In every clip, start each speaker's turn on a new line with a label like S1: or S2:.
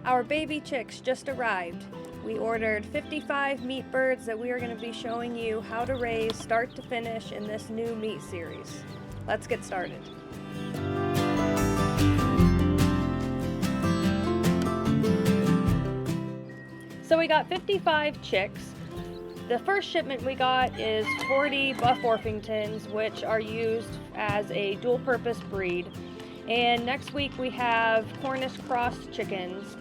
S1: Our baby chicks just arrived. We ordered 55 meat birds that we are going to be showing you how to raise start to finish in this new meat series. Let's get started. So we got 55 chicks. The first shipment we got is 40 Buff Orpingtons, which are used as a dual-purpose breed. And next week we have Cornish cross chickens.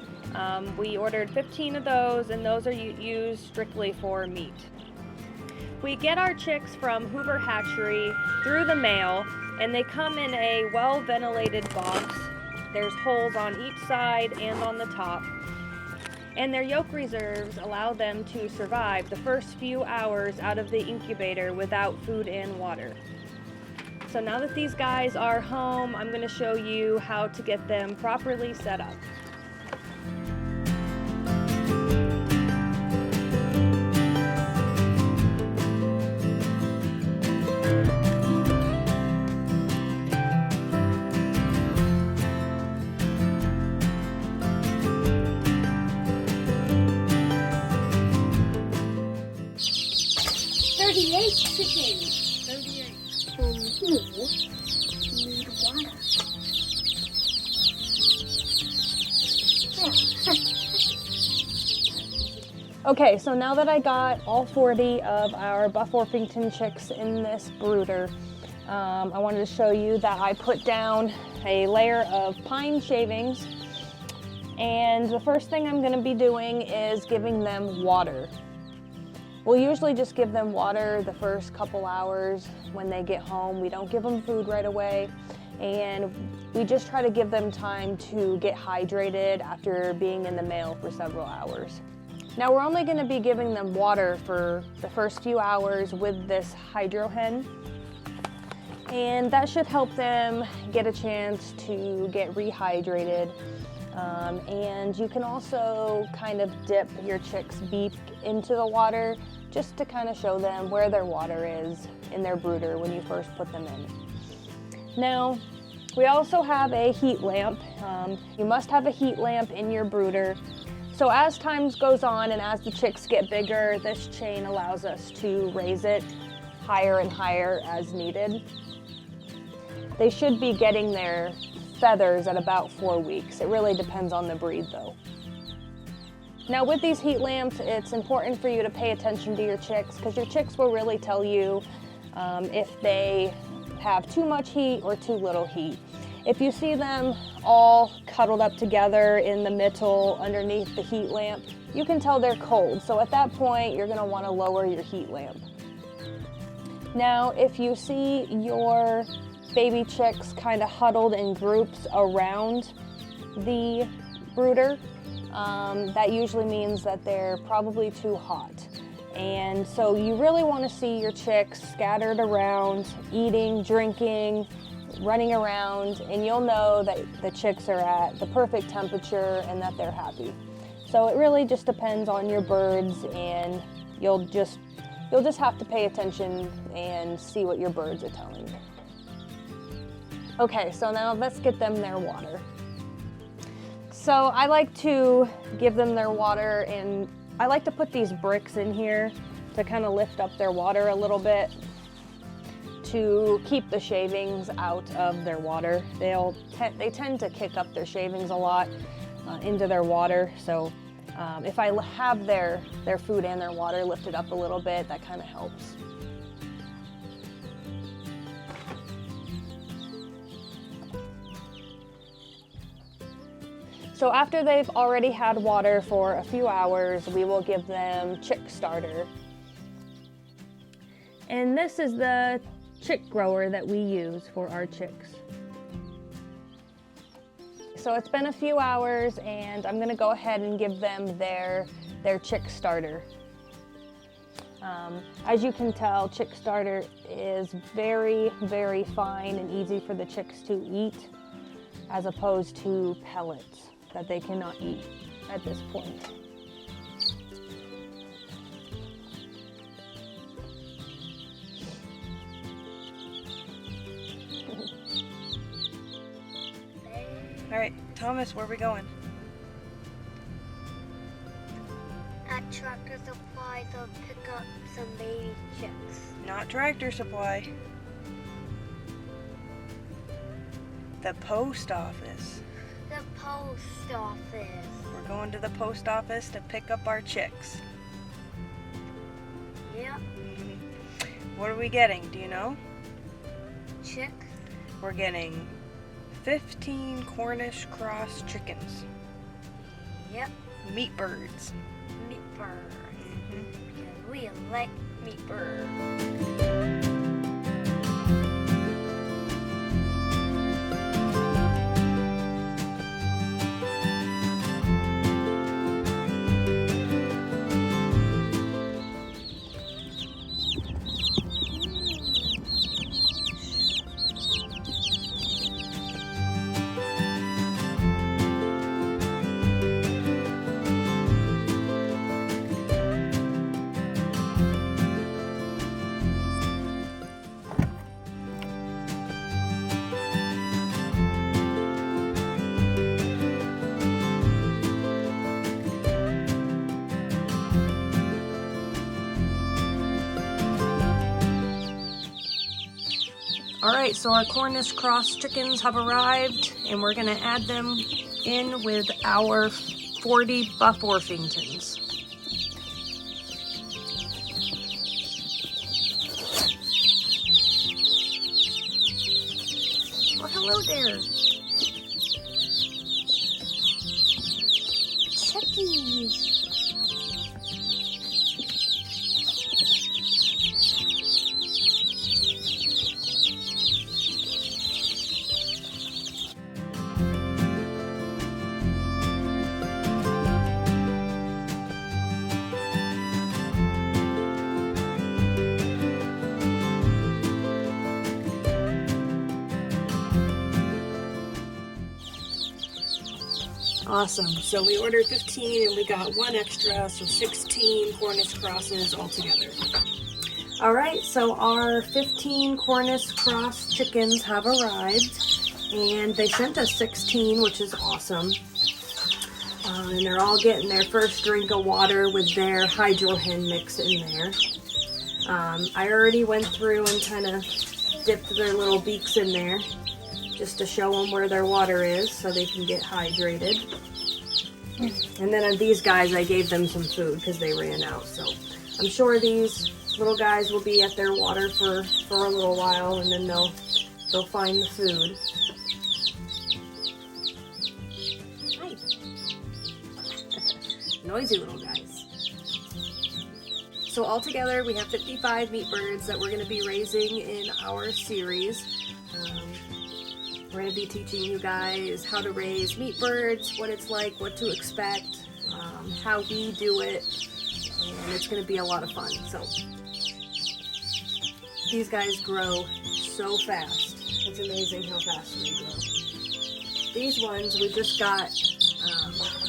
S1: We ordered 15 of those, and those are used strictly for meat. We get our chicks from Hoover Hatchery through the mail, and they come in a well-ventilated box. There's holes on each side and on the top. And their yolk reserves allow them to survive the first few hours out of the incubator without food and water. So now that these guys are home, I'm going to show you how to get them properly set up.
S2: Chickens. 38. Who need water?
S1: Okay, so now that I got all 40 of our Buff Orpington chicks in this brooder, I wanted to show you that I put down a layer of pine shavings, and the first thing I'm going to be doing is giving them water. We'll usually just give them water the first couple hours when they get home. We don't give them food right away, and we just try to give them time to get hydrated after being in the mail for several hours. Now we're only going to be giving them water for the first few hours with this Hydro Hen, and that should help them get a chance to get rehydrated. And you can also kind of dip your chick's beak into the water just to kind of show them where their water is in their brooder when you first put them in. Now, we also have a heat lamp. You must have a heat lamp in your brooder. So as time goes on and as the chicks get bigger, this chain allows us to raise it higher and higher as needed. They should be getting their feathers at about 4 weeks. It really depends on the breed though. Now with these heat lamps, it's important for you to pay attention to your chicks because your chicks will really tell you if they have too much heat or too little heat. If you see them all cuddled up together in the middle underneath the heat lamp, you can tell they're cold. So at that point, you're gonna wanna lower your heat lamp. Now, if you see your baby chicks kind of huddled in groups around the brooder, that usually means that they're probably too hot. And so you really want to see your chicks scattered around, eating, drinking, running around, and you'll know that the chicks are at the perfect temperature and that they're happy. So it really just depends on your birds, and you'll just have to pay attention and see what your birds are telling you. Okay, so now let's get them their water. So I like to give them their water, and I like to put these bricks in here to kind of lift up their water a little bit to keep the shavings out of their water. They tend to kick up their shavings a lot into their water, so if I have their food and their water lifted up a little bit, that kind of helps. So after they've already had water for a few hours, we will give them chick starter. And this is the chick grower that we use for our chicks. So it's been a few hours, and I'm gonna go ahead and give them their chick starter. As you can tell, chick starter is very, very fine and easy for the chicks to eat, as opposed to pellets that they cannot eat at this point.
S3: All right, Thomas, where are we going?
S2: at Tractor Supply to pick up some baby chicks.
S1: Not Tractor Supply. The post office.
S2: The post office.
S1: We're going to the post office to pick up our chicks.
S2: Yep.
S1: What are we getting? Do you know?
S2: Chick.
S1: We're getting 15 Cornish cross chickens.
S2: Yep.
S1: Meat birds.
S2: Meat birds. Because we like meat birds.
S1: All right, so our Cornish cross chickens have arrived, and we're gonna add them in with our 40 Buff Orpingtons. Well, hello there.
S2: Chickies.
S1: Awesome. So we ordered 15 and we got one extra, so 16 Cornish crosses altogether. All right, so our 15 Cornish cross chickens have arrived, and they sent us 16, which is awesome. And they're all getting their first drink of water with their Hydro Hen mix in there. I already went through and kind of dipped their little beaks in there, just to show them where their water is so they can get hydrated. And then on these guys, I gave them some food because they ran out. So I'm sure these little guys will be at their water for a little while, and then they'll find the food. Hi. Noisy little guys. So altogether, we have 55 meat birds that we're going to be raising in our series. We're going to be teaching you guys how to raise meat birds, what it's like, what to expect, how we do it, and it's going to be a lot of fun. So these guys grow so fast. It's amazing how fast they grow. These ones we just got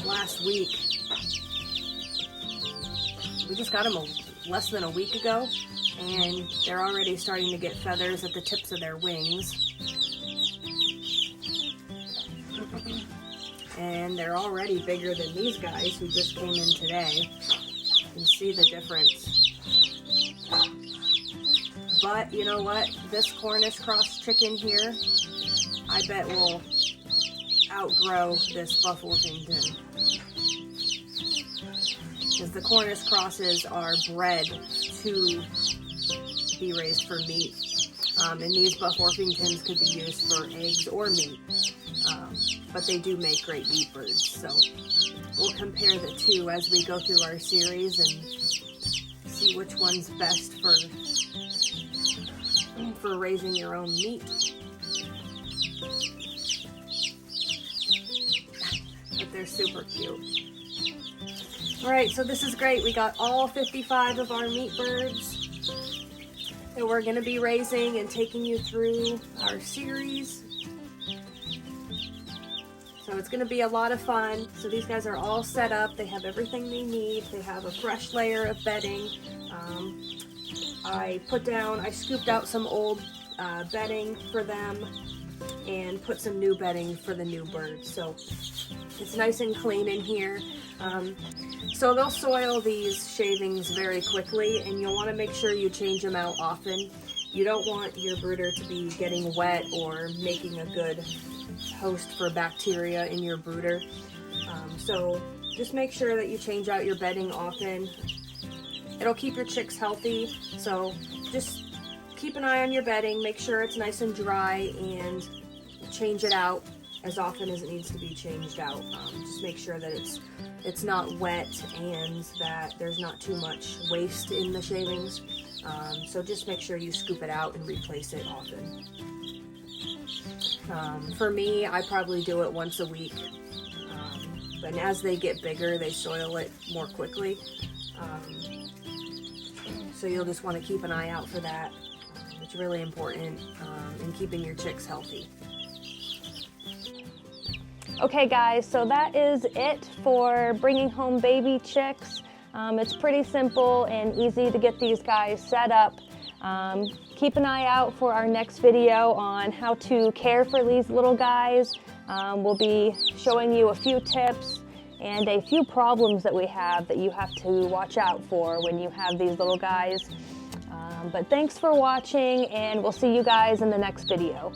S1: last week. We just got them less than a week ago, and they're already starting to get feathers at the tips of their wings. And they're already bigger than these guys who just came in today. You can see the difference. But you know what? This Cornish cross chicken here, I bet will outgrow this Buff Orpington. Because the Cornish crosses are bred to be raised for meat. And these Buff Orpingtons could be used for eggs or meat. But they do make great meat birds, so we'll compare the two as we go through our series and see which one's best for raising your own meat. But they're super cute. Alright, so this is great. We got all 55 of our meat birds that we're going to be raising and taking you through our series. So it's going to be a lot of fun. So these guys are all set up. They have everything they need. They have a fresh layer of bedding. I scooped out some old bedding for them and put some new bedding for the new birds. So it's nice and clean in here. So they'll soil these shavings very quickly, and you'll want to make sure you change them out often. You don't want your brooder to be getting wet or making a good host for bacteria in your brooder. So just make sure that you change out your bedding often. It'll keep your chicks healthy, so just keep an eye on your bedding, make sure it's nice and dry, and change it out as often as it needs to be changed out. Just make sure that it's not wet and that there's not too much waste in the shavings. So just make sure you scoop it out and replace it often. For me, I probably do it once a week. And as they get bigger, they soil it more quickly. So you'll just want to keep an eye out for that. It's really important in keeping your chicks healthy. Okay guys, so that is it for bringing home baby chicks. It's pretty simple and easy to get these guys set up. Keep an eye out for our next video on how to care for these little guys. We'll be showing you a few tips and a few problems that we have that you have to watch out for when you have these little guys. But thanks for watching, and we'll see you guys in the next video.